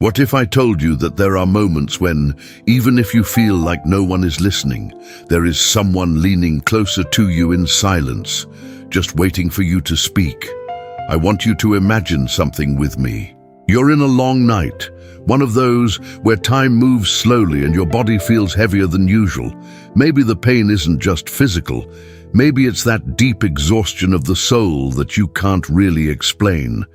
What if I told you that there are moments when, even if you feel like no one is listening, there is someone leaning closer to you in silence, just waiting for you to speak? I want you to imagine something with me. You're in a long night, one of those where time moves slowly and your body feels heavier than usual. Maybe the pain isn't just physical. Maybe it's that deep exhaustion of the soul that you can't really explain.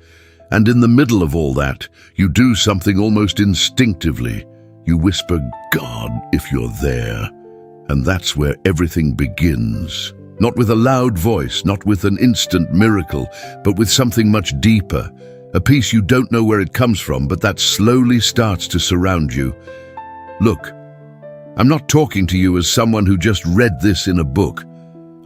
And in the middle of all that, you do something almost instinctively. You whisper, "God, if you're there." And that's where everything begins. Not with a loud voice, not with an instant miracle, but with something much deeper. A peace you don't know where it comes from, but that slowly starts to surround you. Look, I'm not talking to you as someone who just read this in a book.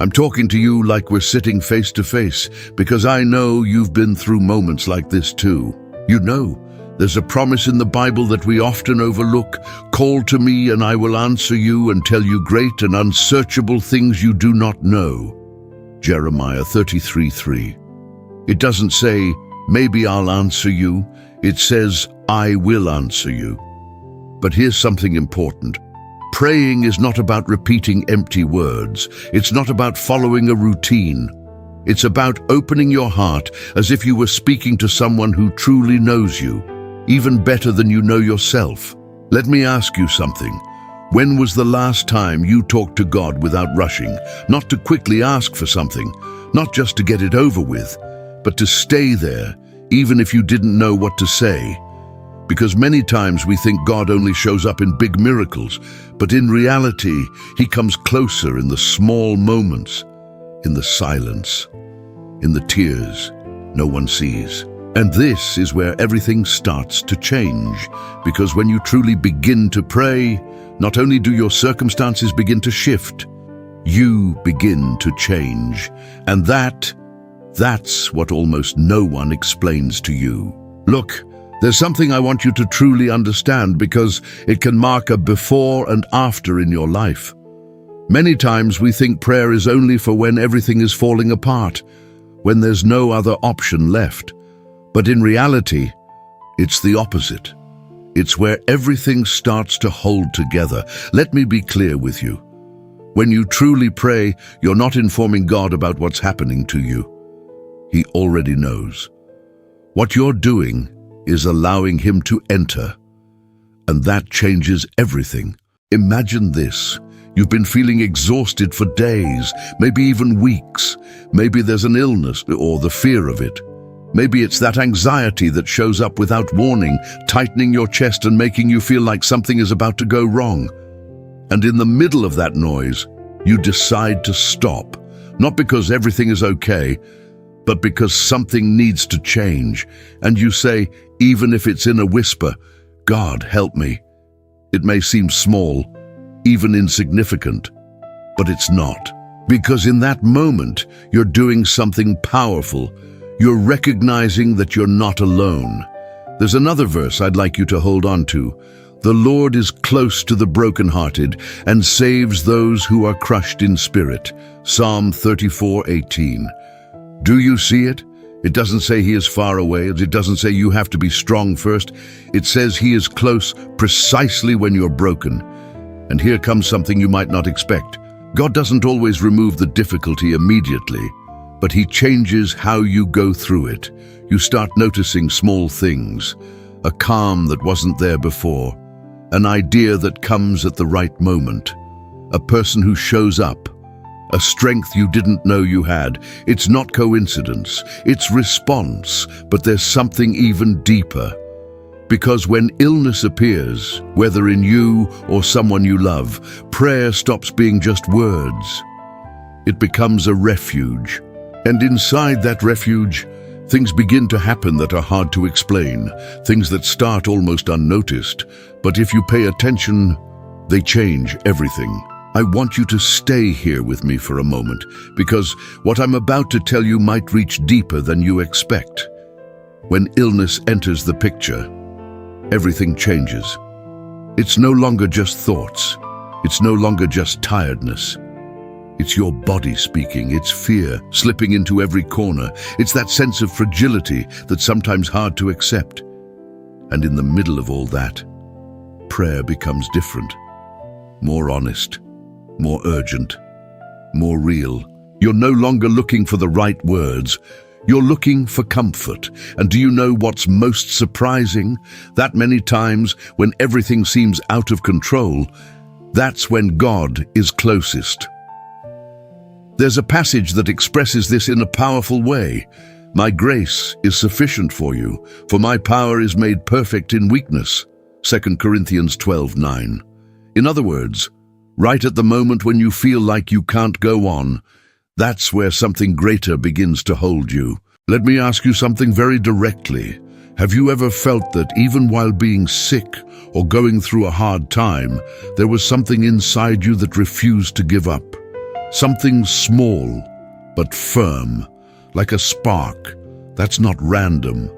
I'm talking to you like we're sitting face to face, because I know you've been through moments like this too. You know, there's a promise in the Bible that we often overlook. Call to me and I will answer you and tell you great and unsearchable things you do not know. Jeremiah 33:3. It doesn't say, maybe I'll answer you. It says, I will answer you. But here's something important. Praying is not about repeating empty words. It's not about following a routine. It's about opening your heart as if you were speaking to someone who truly knows you, even better than you know yourself. Let me ask you something. When was the last time you talked to God without rushing? Not to quickly ask for something, not just to get it over with, but to stay there, even if you didn't know what to say. Because many times we think God only shows up in big miracles, but in reality, He comes closer in the small moments, in the silence, in the tears no one sees. And this is where everything starts to change, because when you truly begin to pray, not only do your circumstances begin to shift, you begin to change. And that's what almost no one explains to you. Look, there's something I want you to truly understand, because it can mark a before and after in your life. Many times we think prayer is only for when everything is falling apart, when there's no other option left. But in reality, it's the opposite. It's where everything starts to hold together. Let me be clear with you. When you truly pray, you're not informing God about what's happening to you. He already knows. What you're doing is allowing Him to enter, and that changes everything. Imagine this. You've been feeling exhausted for days, maybe even weeks. Maybe there's an illness or the fear of it. Maybe it's that anxiety that shows up without warning, tightening your chest and making you feel like something is about to go wrong. And in the middle of that noise, you decide to stop, not because everything is okay, but because something needs to change. And you say, even if it's in a whisper, God, help me. It may seem small, even insignificant, but it's not. Because in that moment, you're doing something powerful. You're recognizing that you're not alone. There's another verse I'd like you to hold on to. The Lord is close to the brokenhearted and saves those who are crushed in spirit. Psalm 34:18. Do you see it? It doesn't say He is far away. It doesn't say you have to be strong first. It says He is close precisely when you're broken. And here comes something you might not expect. God doesn't always remove the difficulty immediately, but He changes how you go through it. You start noticing small things, a calm that wasn't there before, an idea that comes at the right moment, a person who shows up, a strength you didn't know you had. It's not coincidence, it's response, but there's something even deeper. Because when illness appears, whether in you or someone you love, prayer stops being just words. It becomes a refuge. And inside that refuge, things begin to happen that are hard to explain, things that start almost unnoticed. But if you pay attention, they change everything. I want you to stay here with me for a moment, because what I'm about to tell you might reach deeper than you expect. When illness enters the picture, everything changes. It's no longer just thoughts. It's no longer just tiredness. It's your body speaking. It's fear slipping into every corner. It's that sense of fragility that's sometimes hard to accept. And in the middle of all that, prayer becomes different, more honest, more urgent, more real. You're no longer looking for the right words. You're looking for comfort. And do you know what's most surprising? That many times when everything seems out of control, that's when God is closest. There's a passage that expresses this in a powerful way. My grace is sufficient for you, for my power is made perfect in weakness. 2 Corinthians 12:9. In other words, right at the moment when you feel like you can't go on, that's where something greater begins to hold you. Let me ask you something very directly. Have you ever felt that even while being sick or going through a hard time, there was something inside you that refused to give up? Something small but firm, like a spark. That's not random.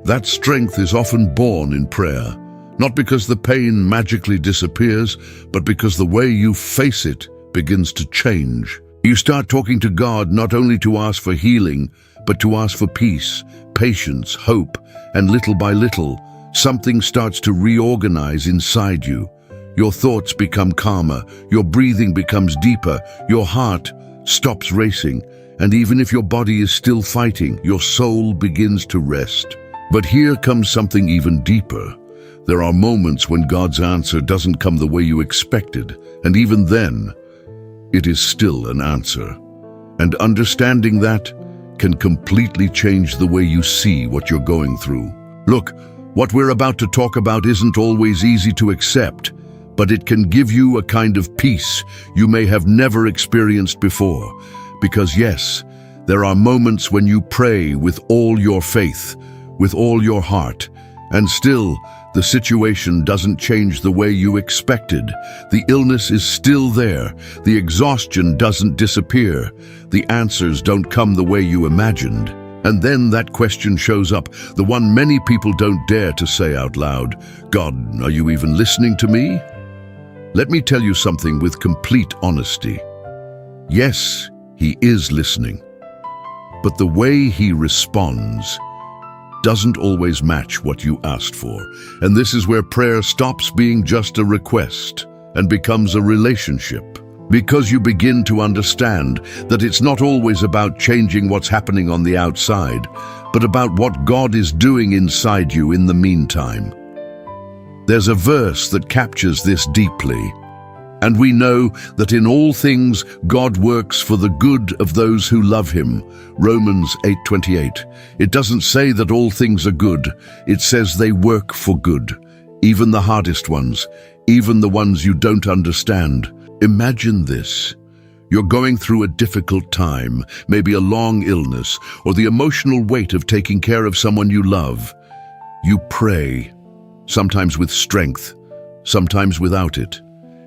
That strength is often born in prayer, not because the pain magically disappears, but because the way you face it begins to change. You start talking to God not only to ask for healing, but to ask for peace, patience, hope, and little by little, something starts to reorganize inside you. Your thoughts become calmer, your breathing becomes deeper, your heart stops racing, and even if your body is still fighting, your soul begins to rest. But here comes something even deeper. There are moments when God's answer doesn't come the way you expected, and even then, it is still an answer. And understanding that can completely change the way you see what you're going through. Look, what we're about to talk about isn't always easy to accept, but it can give you a kind of peace you may have never experienced before. Because yes, there are moments when you pray with all your faith, with all your heart, and still, the situation doesn't change the way you expected. The illness is still there. The exhaustion doesn't disappear. The answers don't come the way you imagined. And then that question shows up, the one many people don't dare to say out loud. God, are you even listening to me? Let me tell you something with complete honesty. Yes, He is listening. But the way He responds doesn't always match what you asked for. And this is where prayer stops being just a request and becomes a relationship. Because you begin to understand that it's not always about changing what's happening on the outside, but about what God is doing inside you in the meantime. There's a verse that captures this deeply. And we know that in all things God works for the good of those who love Him. Romans 8:28. It doesn't say that all things are good. It says they work for good. Even the hardest ones, even the ones you don't understand. Imagine this. You're going through a difficult time, maybe a long illness, or the emotional weight of taking care of someone you love. You pray, sometimes with strength, sometimes without it.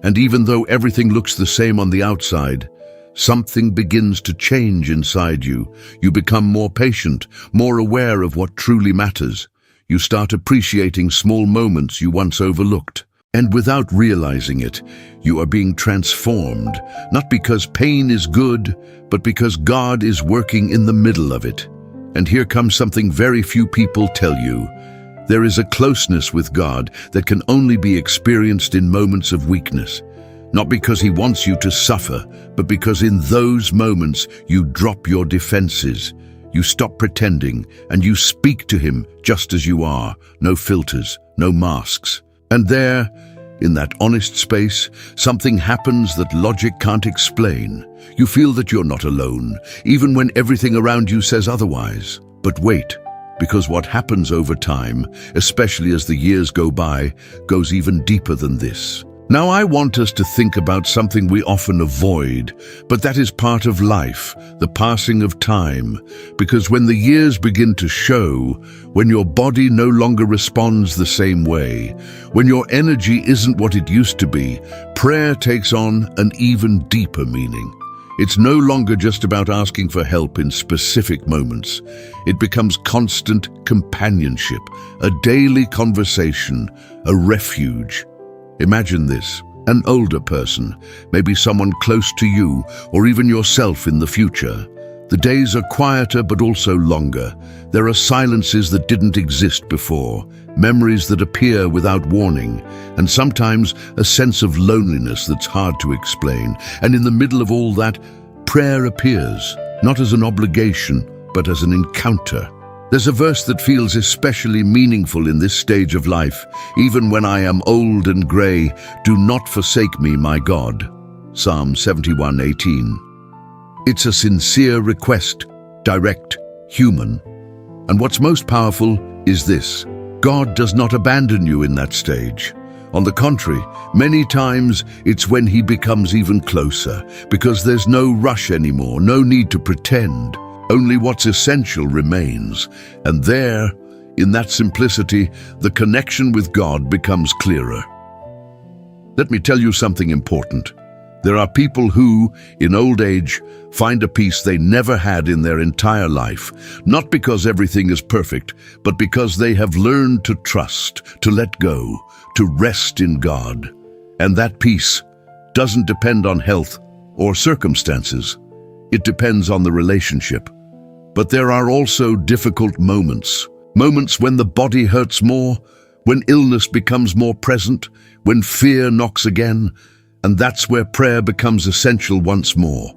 And even though everything looks the same on the outside, something begins to change inside you. You become more patient, more aware of what truly matters. You start appreciating small moments you once overlooked. And without realizing it, you are being transformed, not because pain is good, but because God is working in the middle of it. And here comes something very few people tell you. There is a closeness with God that can only be experienced in moments of weakness. Not because He wants you to suffer, but because in those moments you drop your defenses. You stop pretending and you speak to Him just as you are. No filters, no masks. And there, in that honest space, something happens that logic can't explain. You feel that you're not alone, even when everything around you says otherwise. But wait. Because what happens over time, especially as the years go by, goes even deeper than this. Now I want us to think about something we often avoid, but that is part of life, the passing of time. Because when the years begin to show, when your body no longer responds the same way, when your energy isn't what it used to be, prayer takes on an even deeper meaning. It's no longer just about asking for help in specific moments. It becomes constant companionship, a daily conversation, a refuge. Imagine this, an older person, maybe someone close to you, or even yourself in the future. The days are quieter but also longer. There are silences that didn't exist before, memories that appear without warning, and sometimes a sense of loneliness that's hard to explain. And in the middle of all that, prayer appears, not as an obligation, but as an encounter. There's a verse that feels especially meaningful in this stage of life. Even when I am old and grey, do not forsake me, my God. Psalm 71:18. It's a sincere request, direct, human. And what's most powerful is this: God does not abandon you in that stage. On the contrary, many times it's when He becomes even closer, because there's no rush anymore, no need to pretend. Only what's essential remains. And there, in that simplicity, the connection with God becomes clearer. Let me tell you something important. There are people who, in old age, find a peace they never had in their entire life, not because everything is perfect, but because they have learned to trust, to let go, to rest in God. And that peace doesn't depend on health or circumstances. It depends on the relationship. But there are also difficult moments when the body hurts more, when illness becomes more present, when fear knocks again, and that's where prayer becomes essential once more.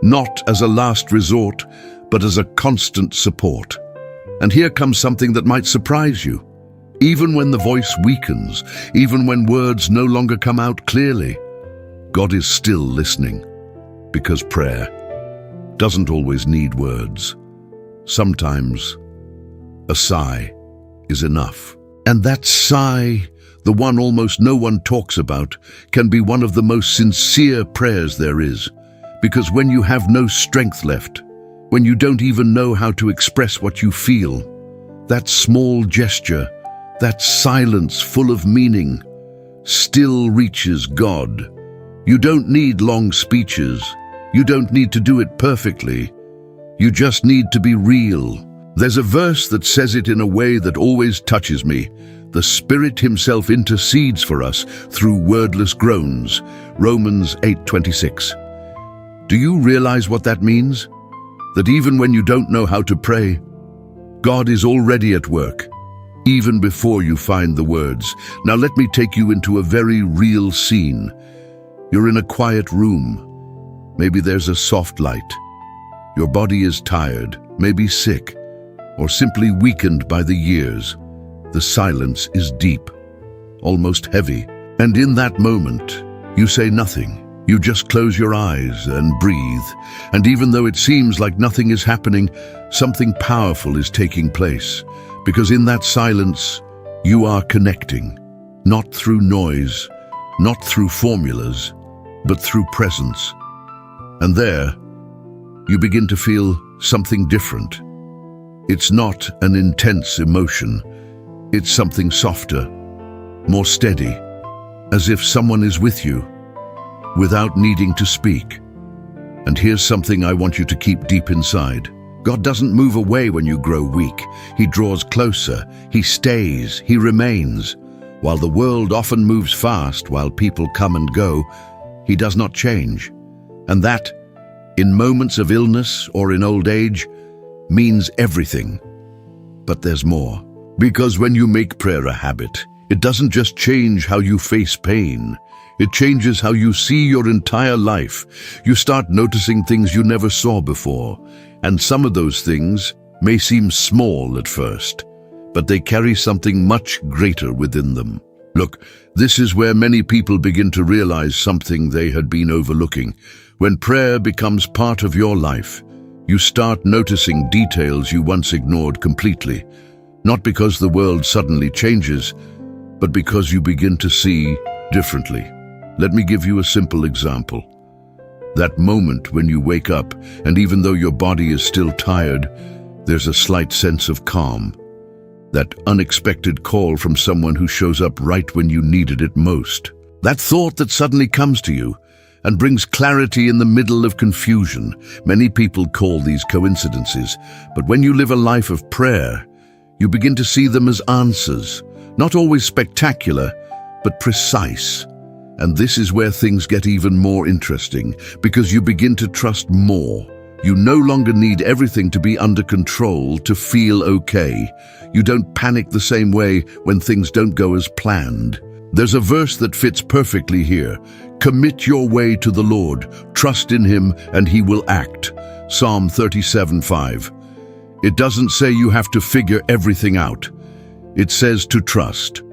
Not as a last resort, but as a constant support. And here comes something that might surprise you. Even when the voice weakens, even when words no longer come out clearly, God is still listening. Because prayer doesn't always need words. Sometimes a sigh is enough. And that sigh, the one almost no one talks about, can be one of the most sincere prayers there is. Because when you have no strength left, when you don't even know how to express what you feel, that small gesture, that silence full of meaning, still reaches God. You don't need long speeches. You don't need to do it perfectly. You just need to be real. There's a verse that says it in a way that always touches me. The Spirit Himself intercedes for us through wordless groans. Romans 8:26. Do you realize what that means? That even when you don't know how to pray, God is already at work, even before you find the words. Now let me take you into a very real scene. You're in a quiet room. Maybe there's a soft light. Your body is tired, maybe sick, or simply weakened by the years. The silence is deep, almost heavy. And in that moment, you say nothing. You just close your eyes and breathe. And even though it seems like nothing is happening, something powerful is taking place. Because in that silence, you are connecting. Not through noise, not through formulas, but through presence. And there, you begin to feel something different. It's not an intense emotion. It's something softer, more steady, as if someone is with you, without needing to speak. And here's something I want you to keep deep inside. God doesn't move away when you grow weak. He draws closer. He stays. He remains. While the world often moves fast, while people come and go, He does not change. And that, in moments of illness or in old age, means everything. But there's more. Because when you make prayer a habit, it doesn't just change how you face pain. It changes how you see your entire life. You start noticing things you never saw before. And some of those things may seem small at first, but they carry something much greater within them. Look, this is where many people begin to realize something they had been overlooking. When prayer becomes part of your life, you start noticing details you once ignored completely. Not because the world suddenly changes, but because you begin to see differently. Let me give you a simple example. That moment when you wake up, and even though your body is still tired, there's a slight sense of calm. That unexpected call from someone who shows up right when you needed it most. That thought that suddenly comes to you and brings clarity in the middle of confusion. Many people call these coincidences, but when you live a life of prayer, you begin to see them as answers, not always spectacular, but precise. And this is where things get even more interesting, because you begin to trust more, You no longer need everything to be under control to feel okay. You don't panic the same way when things don't go as planned. There's a verse that fits perfectly here. Commit your way to the Lord, trust in Him, and He will act. Psalm 37:5. It doesn't say you have to figure everything out. It says to trust.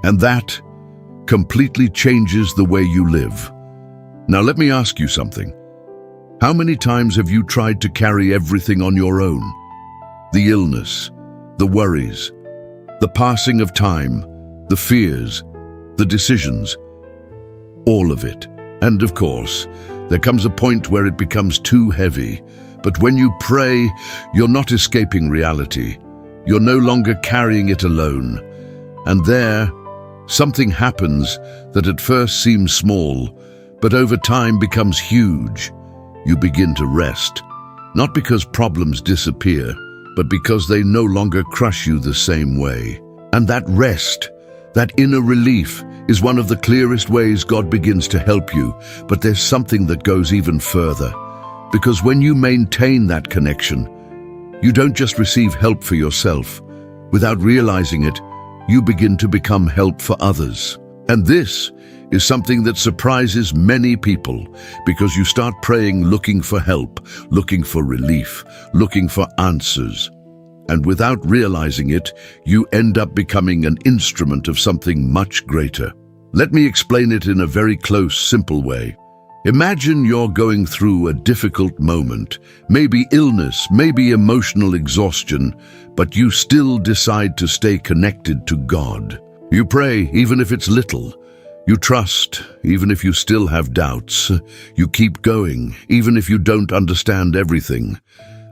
And that completely changes the way you live. Now let me ask you something. How many times have you tried to carry everything on your own? The illness, the worries, the passing of time, the fears, the decisions, all of it. And of course, there comes a point where it becomes too heavy. But when you pray, you're not escaping reality. You're no longer carrying it alone. And there, something happens that at first seems small, but over time becomes huge. You begin to rest, not because problems disappear, but because they no longer crush you the same way. And that rest, that inner relief, is one of the clearest ways God begins to help you. But there's something that goes even further. Because when you maintain that connection, you don't just receive help for yourself. Without realizing it, you begin to become help for others. And this is something that surprises many people, because you start praying looking for help, looking for relief, looking for answers. And without realizing it, you end up becoming an instrument of something much greater. Let me explain it in a very close, simple way. Imagine you're going through a difficult moment, maybe illness, maybe emotional exhaustion, but you still decide to stay connected to God. You pray, even if it's little. You trust, even if you still have doubts. You keep going, even if you don't understand everything.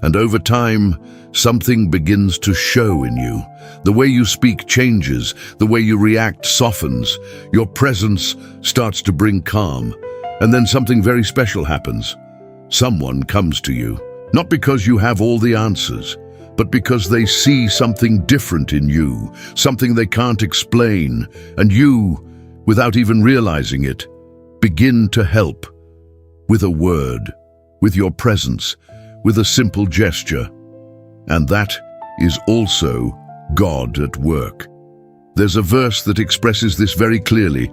And over time, something begins to show in you. The way you speak changes, the way you react softens. Your presence starts to bring calm. And then something very special happens. Someone comes to you, not because you have all the answers, but because they see something different in you, something they can't explain, and you, without even realizing it, begin to help with a word, with your presence, with a simple gesture. And that is also God at work. There's a verse that expresses this very clearly.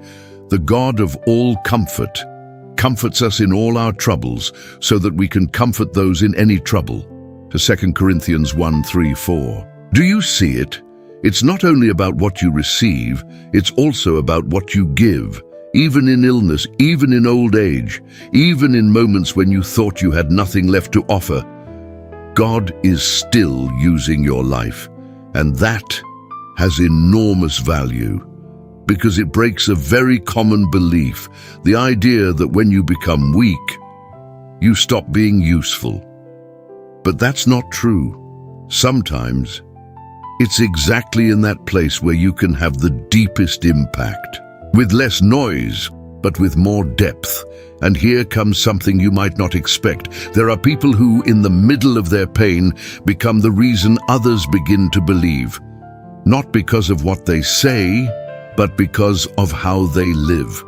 The God of all comfort comforts us in all our troubles, so that we can comfort those in any trouble. To 2 Corinthians 1:3-4. Do you see it? It's not only about what you receive, it's also about what you give. Even in illness, even in old age, even in moments when you thought you had nothing left to offer, God is still using your life. And that has enormous value, because it breaks a very common belief, the idea that when you become weak, you stop being useful. But that's not true. Sometimes, it's exactly in that place where you can have the deepest impact, with less noise, but with more depth. And here comes something you might not expect. There are people who, in the middle of their pain, become the reason others begin to believe. Not because of what they say, but because of how they live.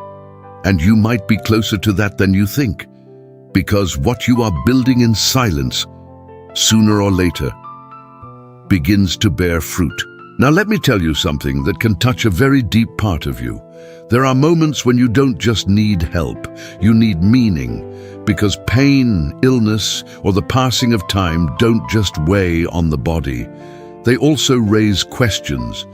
And you might be closer to that than you think, because what you are building in silence, sooner or later, begins to bear fruit. Now let me tell you something that can touch a very deep part of you. There are moments when you don't just need help, you need meaning, because pain, illness, or the passing of time don't just weigh on the body. They also raise questions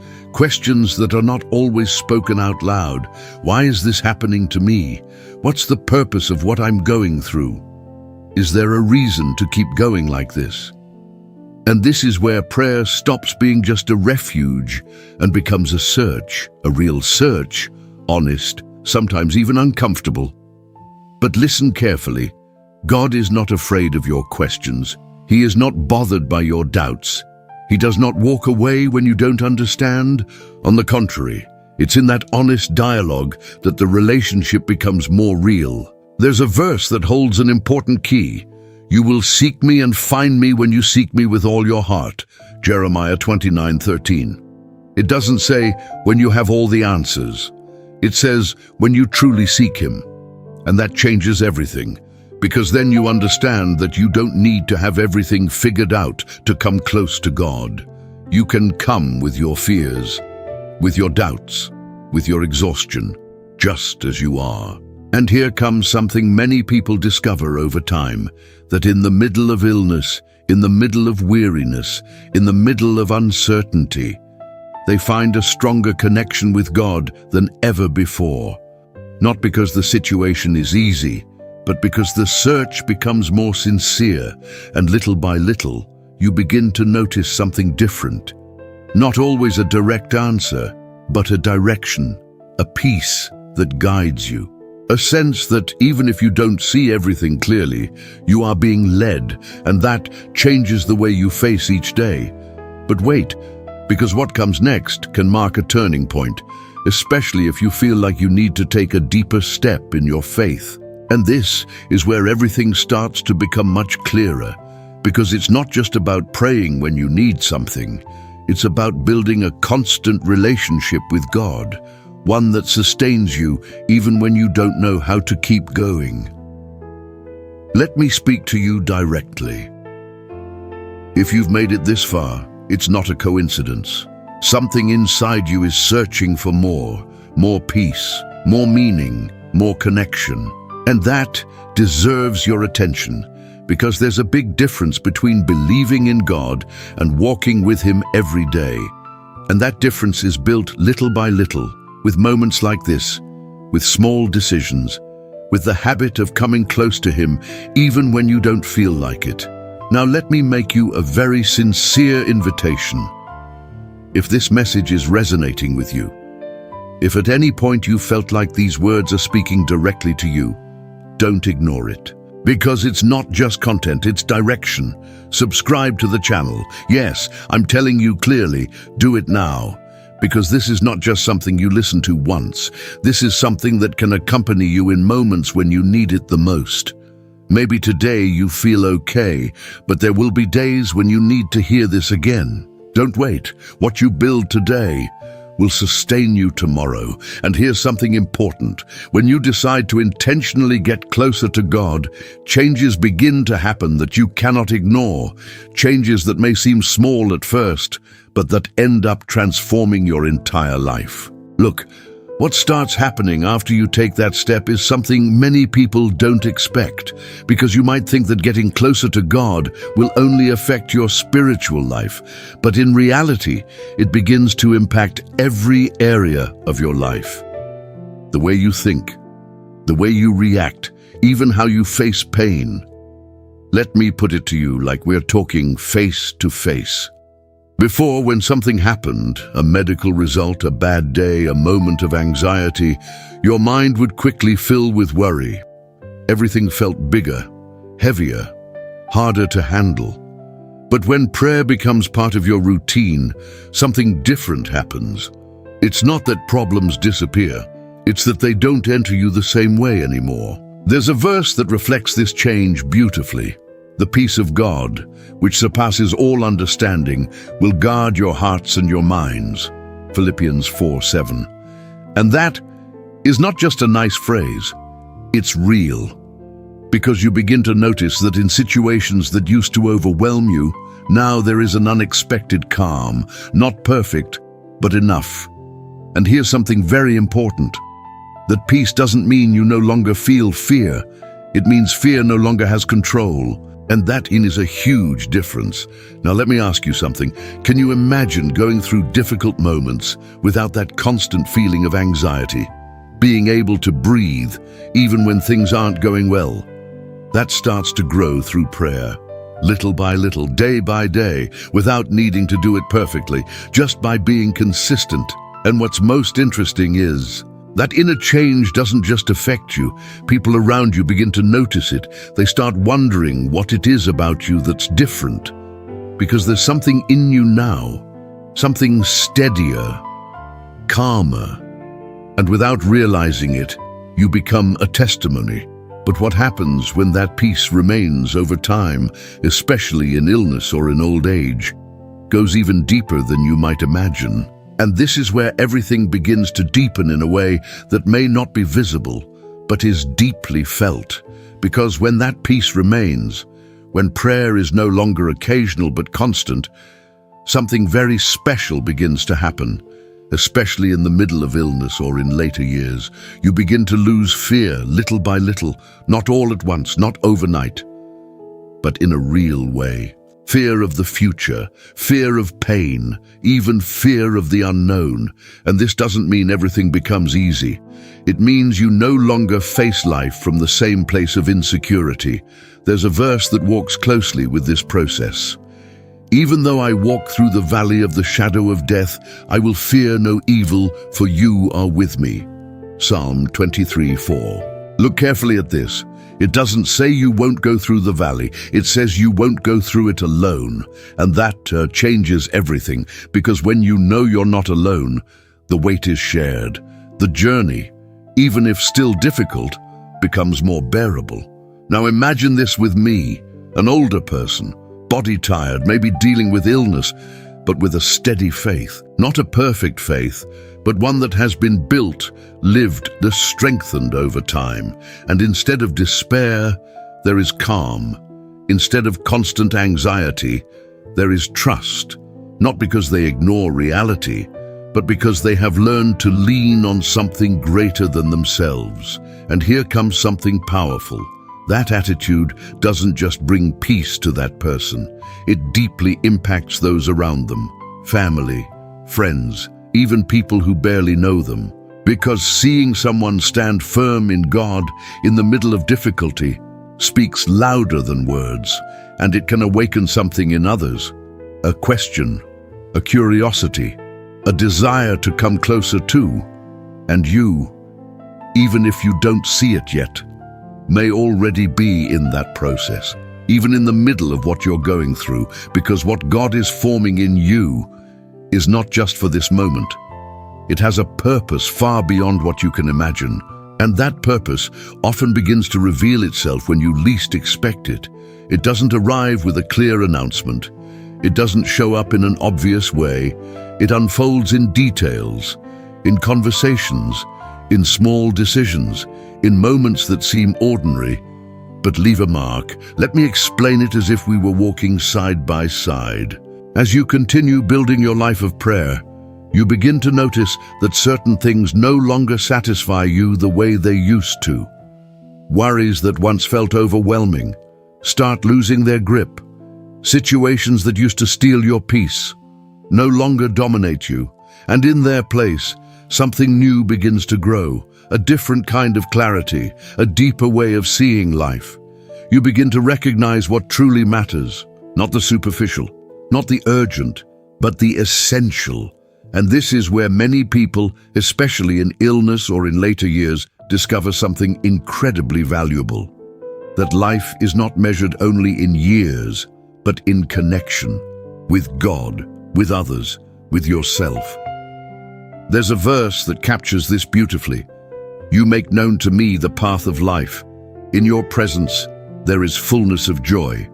that are not always spoken out loud. Why is this happening to me? What's the purpose of what I'm going through? Is there a reason to keep going like this? And this is where prayer stops being just a refuge and becomes a search, a real search, honest, sometimes even uncomfortable. But listen carefully. God is not afraid of your questions. He is not bothered by your doubts. He does not walk away when you don't understand. On the contrary, it's in that honest dialogue that the relationship becomes more real. There's a verse that holds an important key. You will seek me and find me when you seek me with all your heart. Jeremiah 29:13. It doesn't say when you have all the answers. It says when you truly seek him. And that changes everything, because then you understand that you don't need to have everything figured out to come close to God. You can come with your fears, with your doubts, with your exhaustion, just as you are. And here comes something many people discover over time, that in the middle of illness, in the middle of weariness, in the middle of uncertainty, they find a stronger connection with God than ever before. Not because the situation is easy, but because the search becomes more sincere, and little by little, you begin to notice something different. Not always a direct answer, but a direction, a peace that guides you. A sense that even if you don't see everything clearly, you are being led, and that changes the way you face each day. But wait, because what comes next can mark a turning point, especially if you feel like you need to take a deeper step in your faith. And this is where everything starts to become much clearer, because it's not just about praying when you need something. It's about building a constant relationship with God, one that sustains you even when you don't know how to keep going. Let me speak to you directly. If you've made it this far, it's not a coincidence. Something inside you is searching for more peace, more meaning, more connection. And that deserves your attention, because there's a big difference between believing in God and walking with Him every day. And that difference is built little by little, with moments like this, with small decisions, with the habit of coming close to Him even when you don't feel like it. Now let me make you a very sincere invitation. If this message is resonating with you, if at any point you felt like these words are speaking directly to you, don't ignore it. Because it's not just content, it's direction. Subscribe to the channel. Yes, I'm telling you clearly, do it now. Because this is not just something you listen to once. This is something that can accompany you in moments when you need it the most. Maybe today you feel okay, but there will be days when you need to hear this again. Don't wait. What you build today will sustain you tomorrow. And here's something important. When you decide to intentionally get closer to God, changes begin to happen that you cannot ignore. Changes that may seem small at first, but that end up transforming your entire life. Look, what starts happening after you take that step is something many people don't expect, because you might think that getting closer to God will only affect your spiritual life, but in reality, it begins to impact every area of your life. The way you think, the way you react, even how you face pain. Let me put it to you like we're talking face to face. Before, when something happened, a medical result, a bad day, a moment of anxiety, your mind would quickly fill with worry. Everything felt bigger, heavier, harder to handle. But when prayer becomes part of your routine, something different happens. It's not that problems disappear, it's that they don't enter you the same way anymore. There's a verse that reflects this change beautifully. The peace of God, which surpasses all understanding, will guard your hearts and your minds. Philippians 4:7. And that is not just a nice phrase, it's real. Because you begin to notice that in situations that used to overwhelm you, now there is an unexpected calm, not perfect, but enough. And here's something very important. That peace doesn't mean you no longer feel fear. It means fear no longer has control. And that is a huge difference. Now let me ask you something. Can you imagine going through difficult moments without that constant feeling of anxiety? Being able to breathe even when things aren't going well? That starts to grow through prayer. Little by little, day by day, without needing to do it perfectly, just by being consistent. And what's most interesting is that inner change doesn't just affect you. People around you begin to notice it. They start wondering what it is about you that's different. Because there's something in you now, something steadier, calmer. And without realizing it, you become a testimony. But what happens when that peace remains over time, especially in illness or in old age, goes even deeper than you might imagine. And this is where everything begins to deepen in a way that may not be visible, but is deeply felt. Because when that peace remains, when prayer is no longer occasional but constant, something very special begins to happen. Especially in the middle of illness or in later years, you begin to lose fear little by little, not all at once, not overnight, but in a real way. Fear of the future, fear of pain, even fear of the unknown. And this doesn't mean everything becomes easy. It means you no longer face life from the same place of insecurity. There's a verse that walks closely with this process. Even though I walk through the valley of the shadow of death, I will fear no evil, for you are with me. Psalm 23:4. Look carefully at this. It doesn't say you won't go through the valley. It says you won't go through it alone. And that changes everything, because when you know you're not alone, the weight is shared. The journey, even if still difficult, becomes more bearable. Now imagine this with me, an older person, body tired, maybe dealing with illness, but with a steady faith. Not a perfect faith, but one that has been built, lived, strengthened over time. And instead of despair, there is calm. Instead of constant anxiety, there is trust. Not because they ignore reality, but because they have learned to lean on something greater than themselves. And here comes something powerful. That attitude doesn't just bring peace to that person. It deeply impacts those around them, family, friends, even people who barely know them. Because seeing someone stand firm in God in the middle of difficulty speaks louder than words, and it can awaken something in others. A question, a curiosity, a desire to come closer to. And you, even if you don't see it yet, may already be in that process, even in the middle of what you're going through, because what God is forming in you is not just for this moment. It has a purpose far beyond what you can imagine, and that purpose often begins to reveal itself when you least expect it. It doesn't arrive with a clear announcement. It doesn't show up in an obvious way. It unfolds in details, in conversations, in small decisions, in moments that seem ordinary, but leave a mark. Let me explain it as if we were walking side by side. As you continue building your life of prayer, you begin to notice that certain things no longer satisfy you the way they used to. Worries that once felt overwhelming start losing their grip. Situations that used to steal your peace no longer dominate you, and in their place, something new begins to grow, a different kind of clarity, a deeper way of seeing life. You begin to recognize what truly matters, not the superficial, not the urgent, but the essential. And this is where many people, especially in illness or in later years, discover something incredibly valuable. That life is not measured only in years, but in connection with God, with others, with yourself. There's a verse that captures this beautifully. You make known to me the path of life. In your presence, there is fullness of joy.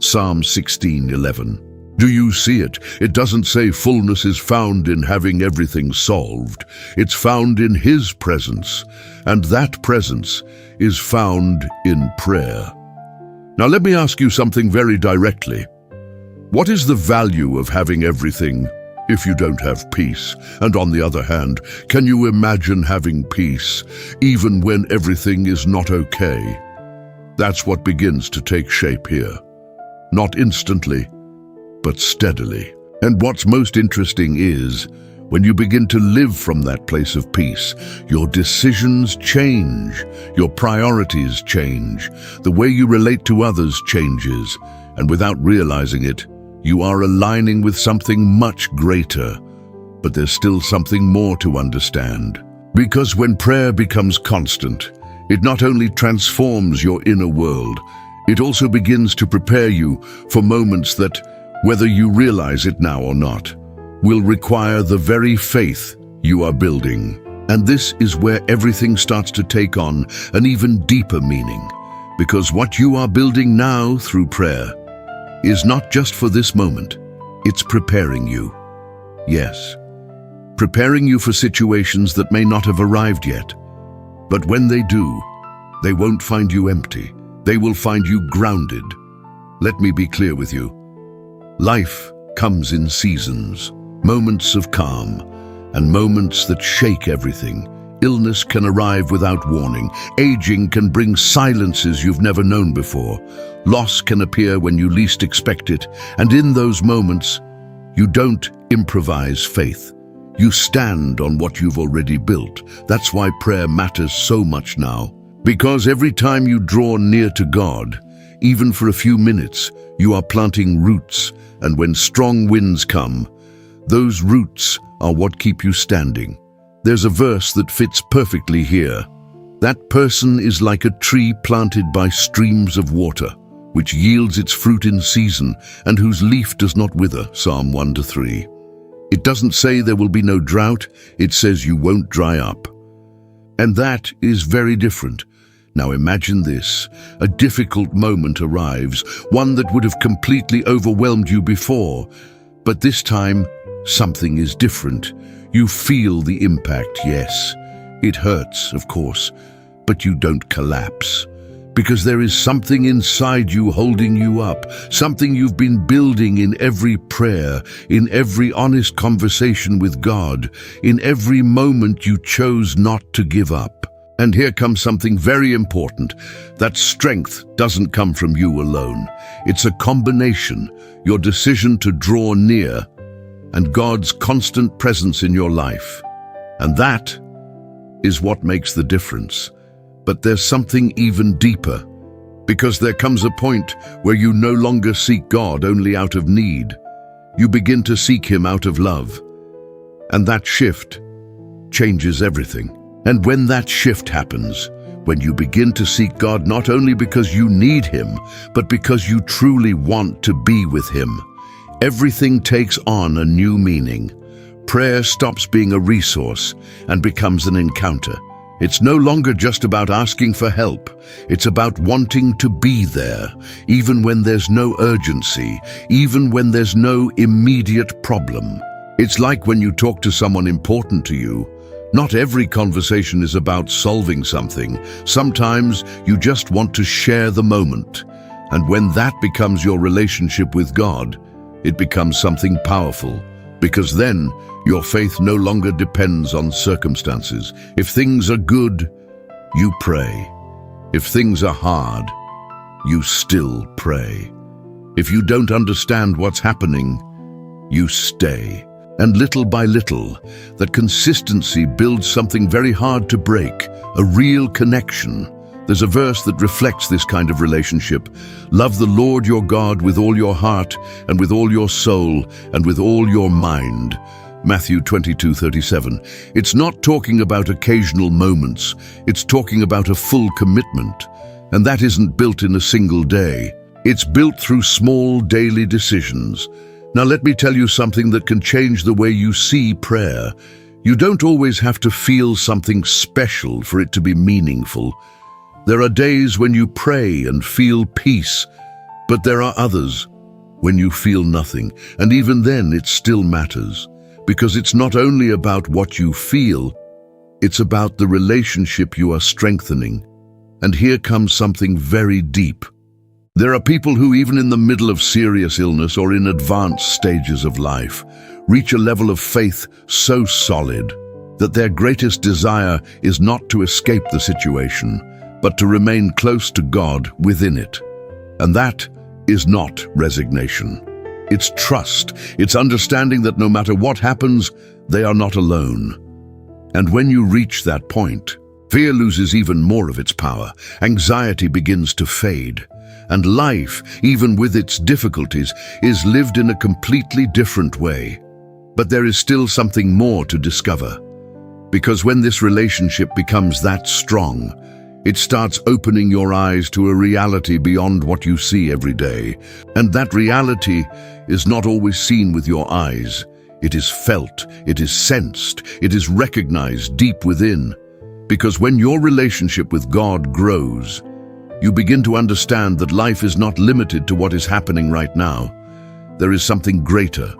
Psalm 16:11. Do you see it? It doesn't say fullness is found in having everything solved. It's found in His presence, and that presence is found in prayer. Now let me ask you something very directly. What is the value of having everything if you don't have peace? And on the other hand, can you imagine having peace even when everything is not okay? That's what begins to take shape here. Not instantly, but steadily. And what's most interesting is, when you begin to live from that place of peace, your decisions change, your priorities change, the way you relate to others changes, and without realizing it, you are aligning with something much greater. But there's still something more to understand. Because when prayer becomes constant, it not only transforms your inner world, it also begins to prepare you for moments that, whether you realize it now or not, will require the very faith you are building. And this is where everything starts to take on an even deeper meaning, because what you are building now through prayer is not just for this moment, it's preparing you. Yes, preparing you for situations that may not have arrived yet. But when they do, They won't find you empty. They will find you grounded. Let me be clear with you. Life comes in seasons, moments of calm, and moments that shake everything. Illness can arrive without warning. Aging can bring silences you've never known before. Loss can appear when you least expect it. And in those moments, you don't improvise faith. You stand on what you've already built. That's why prayer matters so much now. Because every time you draw near to God, even for a few minutes, you are planting roots. And when strong winds come, those roots are what keep you standing. There's a verse that fits perfectly here. That person is like a tree planted by streams of water, which yields its fruit in season, and whose leaf does not wither. Psalm 1-3. It doesn't say there will be no drought, it says you won't dry up. And that is very different. Now imagine this. A difficult moment arrives, one that would have completely overwhelmed you before. But this time, something is different. You feel the impact, yes. It hurts, of course, but you don't collapse. Because there is something inside you holding you up, something you've been building in every prayer, in every honest conversation with God, in every moment you chose not to give up. And here comes something very important. That strength doesn't come from you alone. It's a combination, your decision to draw near, and God's constant presence in your life. And that is what makes the difference. But there's something even deeper, because there comes a point where you no longer seek God only out of need. You begin to seek Him out of love. And that shift changes everything. And when that shift happens, when you begin to seek God not only because you need Him, but because you truly want to be with Him, everything takes on a new meaning. Prayer stops being a resource and becomes an encounter. It's no longer just about asking for help. It's about wanting to be there, even when there's no urgency, even when there's no immediate problem. It's like when you talk to someone important to you. Not every conversation is about solving something. Sometimes you just want to share the moment. And when that becomes your relationship with God, it becomes something powerful, because then your faith no longer depends on circumstances. If things are good, you pray. If things are hard, you still pray. If you don't understand what's happening, you stay. And little by little, that consistency builds something very hard to break, a real connection. There's a verse that reflects this kind of relationship. Love the Lord your God with all your heart, and with all your soul, and with all your mind. Matthew 22:37. It's not talking about occasional moments. It's talking about a full commitment. And that isn't built in a single day. It's built through small daily decisions. Now let me tell you something that can change the way you see prayer. You don't always have to feel something special for it to be meaningful. There are days when you pray and feel peace, but there are others when you feel nothing, and even then it still matters, because it's not only about what you feel, it's about the relationship you are strengthening. And here comes something very deep. There are people who, even in the middle of serious illness or in advanced stages of life, reach a level of faith so solid that their greatest desire is not to escape the situation, but to remain close to God within it. And that is not resignation. It's trust. It's understanding that no matter what happens, they are not alone. And when you reach that point, fear loses even more of its power. Anxiety begins to fade. And life, even with its difficulties, is lived in a completely different way. But there is still something more to discover. Because when this relationship becomes that strong, it starts opening your eyes to a reality beyond what you see every day. And that reality is not always seen with your eyes. It is felt, it is sensed, it is recognized deep within. Because when your relationship with God grows, you begin to understand that life is not limited to what is happening right now. There is something greater,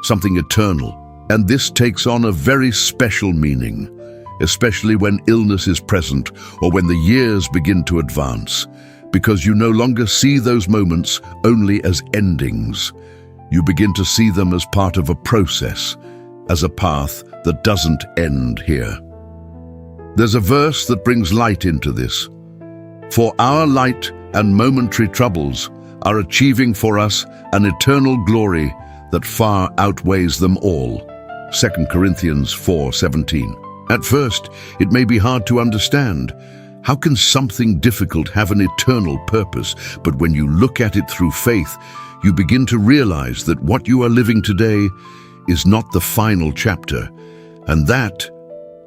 something eternal, and this takes on a very special meaning. especially when illness is present or when the years begin to advance, because you no longer see those moments only as endings. You begin to see them as part of a process, as a path that doesn't end here. There's a verse that brings light into this. For our light and momentary troubles are achieving for us an eternal glory that far outweighs them all. 2 Corinthians 4:17. At first, it may be hard to understand. How can something difficult have an eternal purpose? But when you look at it through faith, you begin to realize that what you are living today is not the final chapter, and that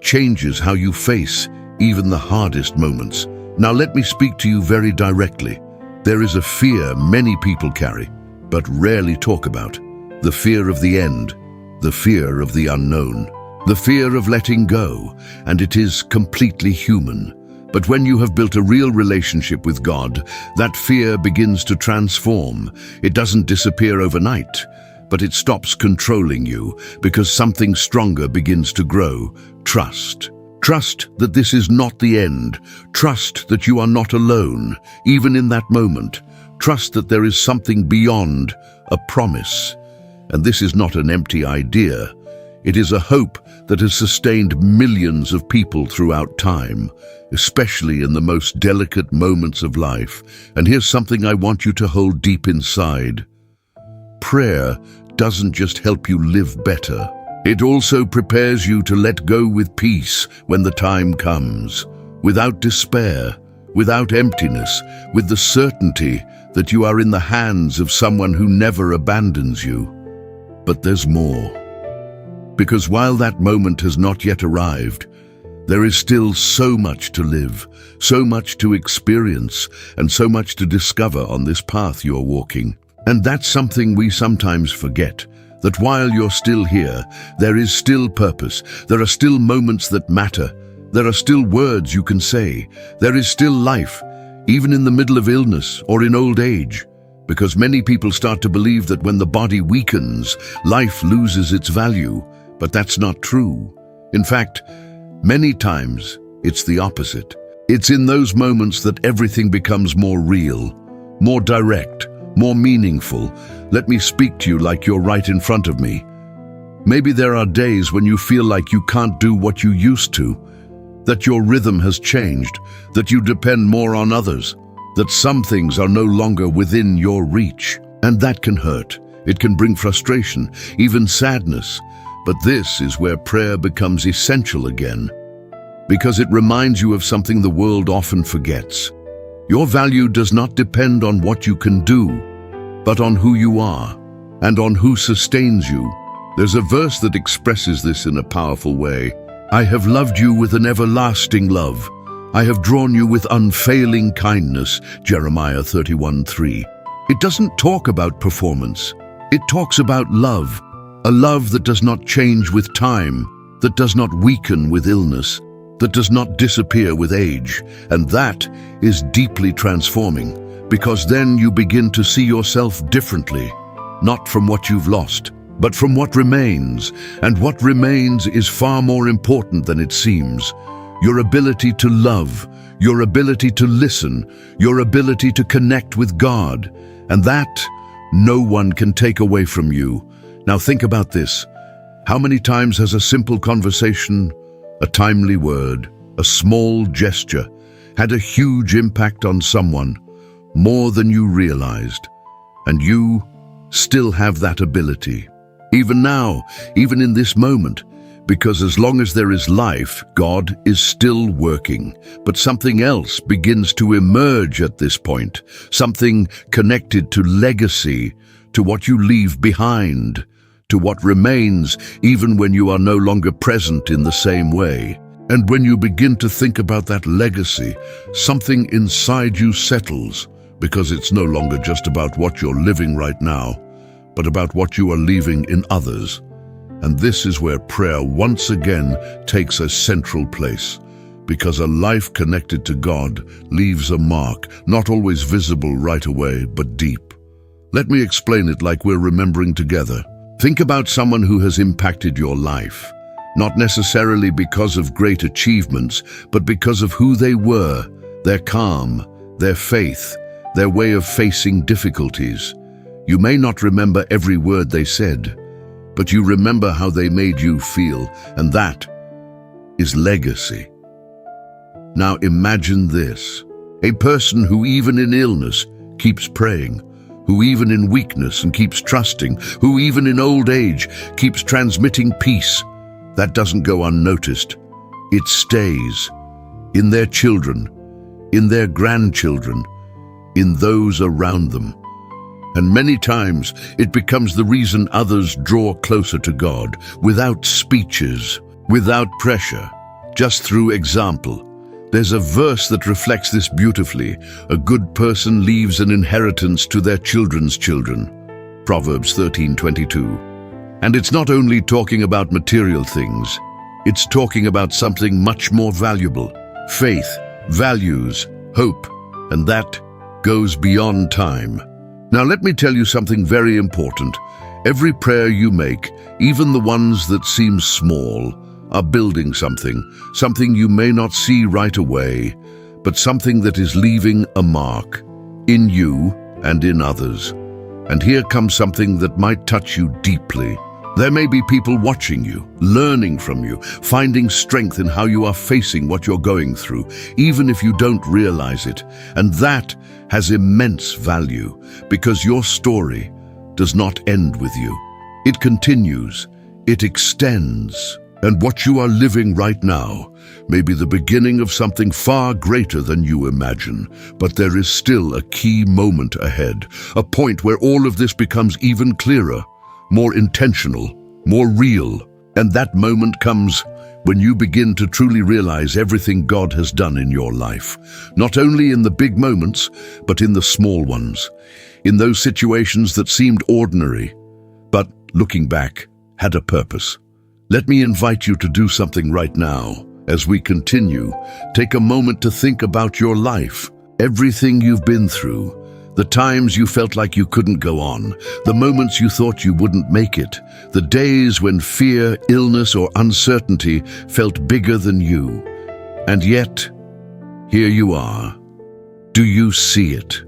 changes how you face even the hardest moments. Now let me speak to you very directly. There is a fear many people carry, but rarely talk about. The fear of the end, the fear of the unknown, the fear of letting go, and it is completely human. But when you have built a real relationship with God, that fear begins to transform. It doesn't disappear overnight, but it stops controlling you because something stronger begins to grow. Trust. Trust that this is not the end. Trust that you are not alone, even in that moment. Trust that there is something beyond, a promise. And this is not an empty idea. It is a hope that has sustained millions of people throughout time, especially in the most delicate moments of life. And here's something I want you to hold deep inside. Prayer doesn't just help you live better. It also prepares you to let go with peace when the time comes, without despair, without emptiness, with the certainty that you are in the hands of someone who never abandons you. But there's more. Because while that moment has not yet arrived, there is still so much to live, so much to experience, and so much to discover on this path you're walking. And that's something we sometimes forget, that while you're still here, there is still purpose, there are still moments that matter, there are still words you can say, there is still life, even in the middle of illness or in old age. Because many people start to believe that when the body weakens, life loses its value, but that's not true. In fact, many times it's the opposite. It's in those moments that everything becomes more real, more direct, more meaningful. Let me speak to you like you're right in front of me. Maybe there are days when you feel like you can't do what you used to, that your rhythm has changed, that you depend more on others, that some things are no longer within your reach. And that can hurt. It can bring frustration, even sadness. But this is where prayer becomes essential again, because it reminds you of something the world often forgets. Your value does not depend on what you can do, but on who you are and on who sustains you. There's a verse that expresses this in a powerful way. I have loved you with an everlasting love. I have drawn you with unfailing kindness, Jeremiah 31:3. It doesn't talk about performance. It talks about love, a love that does not change with time, that does not weaken with illness, that does not disappear with age. And that is deeply transforming, because then you begin to see yourself differently, not from what you've lost, but from what remains. And what remains is far more important than it seems. Your ability to love, your ability to listen, your ability to connect with God. And that no one can take away from you. Now think about this. How many times has a simple conversation, a timely word, a small gesture, had a huge impact on someone, more than you realized? And you still have that ability, even now, even in this moment, because as long as there is life, God is still working. But something else begins to emerge at this point, something connected to legacy, to what you leave behind, to what remains even when you are no longer present in the same way. And when you begin to think about that legacy, something inside you settles, because it's no longer just about what you're living right now, but about what you are leaving in others. And this is where prayer once again takes a central place, because a life connected to God leaves a mark, not always visible right away, but deep. Let me explain it like we're remembering together. Think about someone who has impacted your life. not necessarily because of great achievements, but because of who they were, their calm, their faith, their way of facing difficulties. You may not remember every word they said, but you remember how they made you feel, and that is legacy. Now imagine this: a person who even in illness keeps praying, who even in weakness and keeps trusting, who even in old age keeps transmitting peace. That doesn't go unnoticed. It stays in their children, in their grandchildren, in those around them. And many times it becomes the reason others draw closer to God, without speeches, without pressure, just through example. There's a verse that reflects this beautifully. A good person leaves an inheritance to their children's children. Proverbs 13:22. And it's not only talking about material things, it's talking about something much more valuable: faith, values, hope, and that goes beyond time. Now let me tell you something very important. Every prayer you make, even the ones that seem small, are building something you may not see right away, but something that is leaving a mark in you and in others. And here comes something that might touch you deeply. There may be people watching you, learning from you, finding strength in how you are facing what you're going through, even if you don't realize it. And that has immense value, because your story does not end with you. It continues, it extends. And what you are living right now may be the beginning of something far greater than you imagine. But there is still a key moment ahead, a point where all of this becomes even clearer, more intentional, more real. And that moment comes when you begin to truly realize everything God has done in your life, not only in the big moments, but in the small ones, in those situations that seemed ordinary, but looking back, had a purpose. Let me invite you to do something right now. As we continue, take a moment to think about your life, everything you've been through, the times you felt like you couldn't go on, the moments you thought you wouldn't make it, the days when fear, illness, or uncertainty felt bigger than you. And yet, here you are. Do you see it?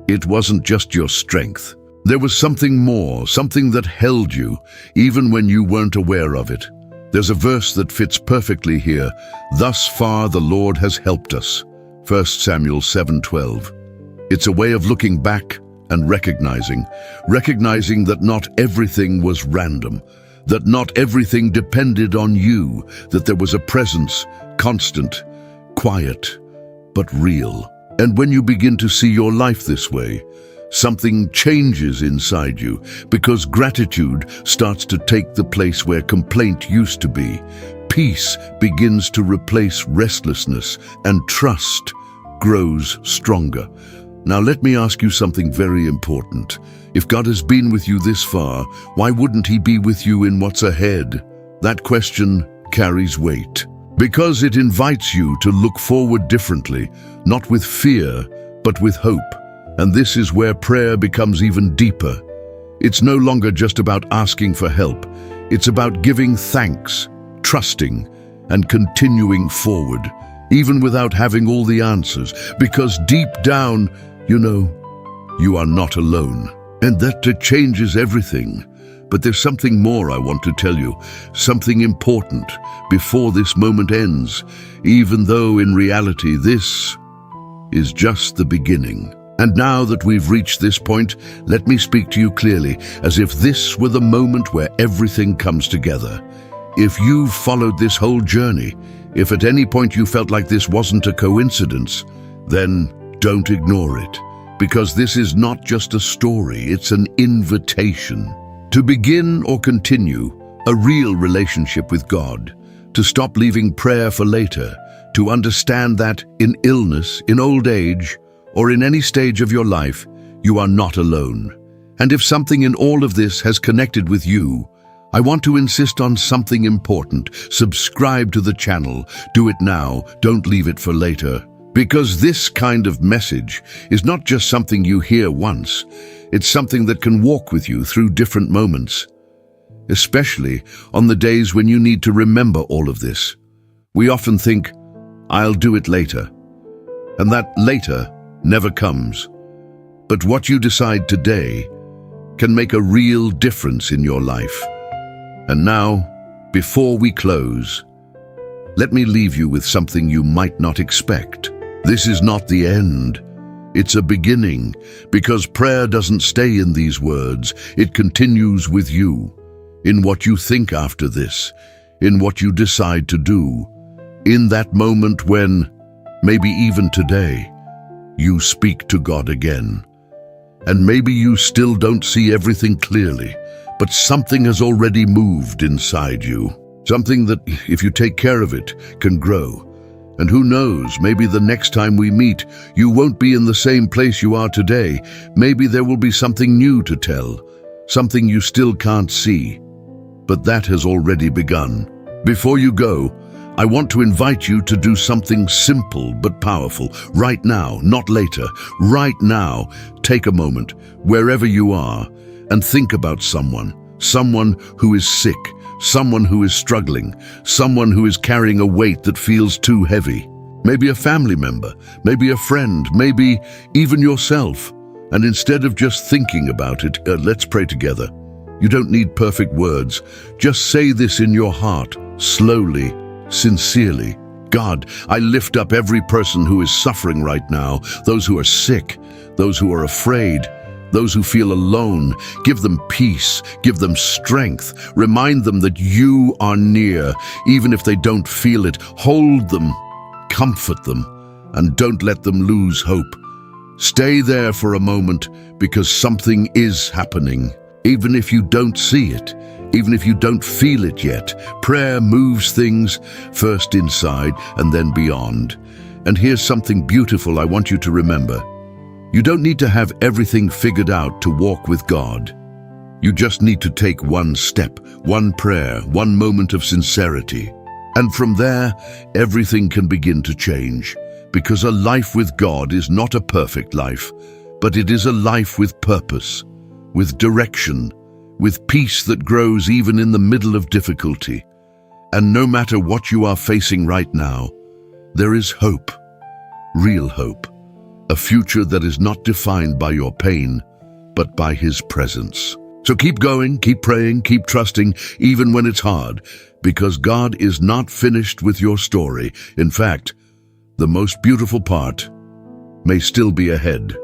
It wasn't just your strength. There was something more, something that held you, even when you weren't aware of it. There's a verse that fits perfectly here. Thus far the Lord has helped us. 1 Samuel 7:12. It's a way of looking back and recognizing that not everything was random, that not everything depended on you, that there was a presence, constant, quiet, but real. And when you begin to see your life this way, something changes inside you, because gratitude starts to take the place where complaint used to be. Peace begins to replace restlessness, and trust grows stronger. Now let me ask you something very important. If God has been with you this far, why wouldn't He be with you in what's ahead? That question carries weight, because it invites you to look forward differently, not with fear, but with hope. And this is where prayer becomes even deeper. It's no longer just about asking for help. It's about giving thanks, trusting, and continuing forward, even without having all the answers, because deep down, you are not alone. And that changes everything. But there's something more I want to tell you, something important before this moment ends, even though in reality this is just the beginning. And now that we've reached this point, let me speak to you clearly, as if this were the moment where everything comes together. If you've followed this whole journey, if at any point you felt like this wasn't a coincidence, then don't ignore it, because this is not just a story, it's an invitation to begin or continue a real relationship with God, to stop leaving prayer for later, to understand that in illness, in old age, or in any stage of your life, you are not alone. And if something in all of this has connected with you, I want to insist on something important. Subscribe to the channel. Do it now. Don't leave it for later. Because this kind of message is not just something you hear once. It's something that can walk with you through different moments. especially on the days when you need to remember all of this. We often think, "I'll do it later," and that later never comes. But what you decide today can make a real difference in your life. And now, before we close, let me leave you with something you might not expect. This is not the end. It's a beginning, because prayer doesn't stay in these words. It continues with you, in what you think after this, in what you decide to do, in that moment when, maybe even today, you speak to God again. And maybe you still don't see everything clearly, but something has already moved inside you. Something that, if you take care of it, can grow. And who knows, maybe the next time we meet, you won't be in the same place you are today. Maybe there will be something new to tell, something you still can't see. But that has already begun. Before you go, I want to invite you to do something simple but powerful. Right now, not later. Right now, take a moment, wherever you are, and think about someone who is sick, someone who is struggling, someone who is carrying a weight that feels too heavy. Maybe a family member, maybe a friend, maybe even yourself. And instead of just thinking about it, let's pray together. You don't need perfect words. Just say this in your heart, slowly, sincerely. God, I lift up every person who is suffering right now, those who are sick, those who are afraid, those who feel alone. Give them peace, give them strength. Remind them that you are near, even if they don't feel it. Hold them, comfort them, and don't let them lose hope. Stay there for a moment, because something is happening. Even if you don't see it, even if you don't feel it yet, prayer moves things first inside and then beyond. And here's something beautiful I want you to remember. You don't need to have everything figured out to walk with God. You just need to take one step, one prayer, one moment of sincerity. And from there, everything can begin to change. Because a life with God is not a perfect life, but it is a life with purpose, with direction, with peace that grows even in the middle of difficulty. And no matter what you are facing right now, there is hope, real hope, a future that is not defined by your pain, but by His presence. So keep going, keep praying, keep trusting, even when it's hard, because God is not finished with your story. In fact, the most beautiful part may still be ahead.